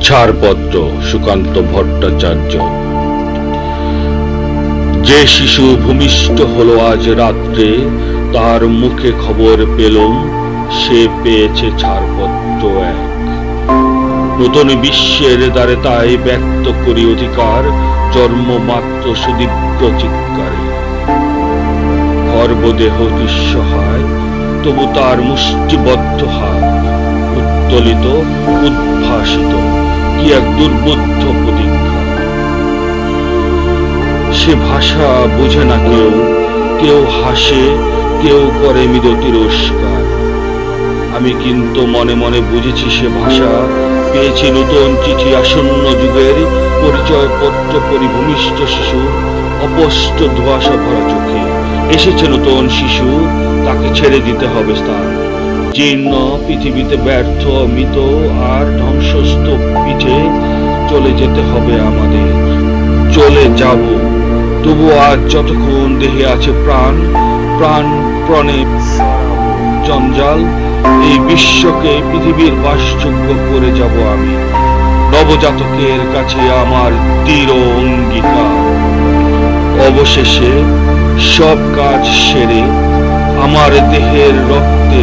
ছাড়পত্র সুকান্ত ভট্টাচার্য। যে শিশু ভূমিষ্ঠ হলো আজ রাত্রে, তার মুখে খবর পেলুম সে পেয়েছে ছাড়পত্র এক। নতুন বিশ্বের দ্বারে তাই ব্যক্ত করি অধিকার, জন্মমাত্র সুদীপ্ত চিৎকারে। গর্ভদেহ নিঃসহায়, তবু তার মুষ্টিবদ্ধ হাত উত্তোলিত, উদ্ভাসিত, কি এক দুর্বোধ্য প্রতীক্ষা। সে ভাষা বোঝে না কেউ, কেউ হাসে, কেউ করে মৃদু তিরস্কার। আমি কিন্তু মনে মনে বুঝেছি সে ভাষা পেয়েছি নতুন চিঠি আসন্ন যুগের, পরিচয়পত্র পরিভূমিষ্ঠ শিশু অপষ্ট ধোঁয়াশা ভরা চোখে। এসেছে নতুন শিশু, তাকে ছেড়ে দিতে হবে স্থান। জীর্ণ পৃথিবীতে ব্যর্থ মৃত আর ধ্বংসস্ত পিঠে চলে যেতে হবে আমাদের। চলে যাব, তবু আজ যতক্ষণ দেহে আছে প্রাণ, প্রাণ প্রণে জঞ্জাল এই বিশ্বকে পৃথিবীর বাসযোগ্য করে যাব আমি। নবজাতকের কাছে আমার দৃঢ় অঙ্গীকার। অবশেষে সব কাজ সেরে আমার দেহের রক্তে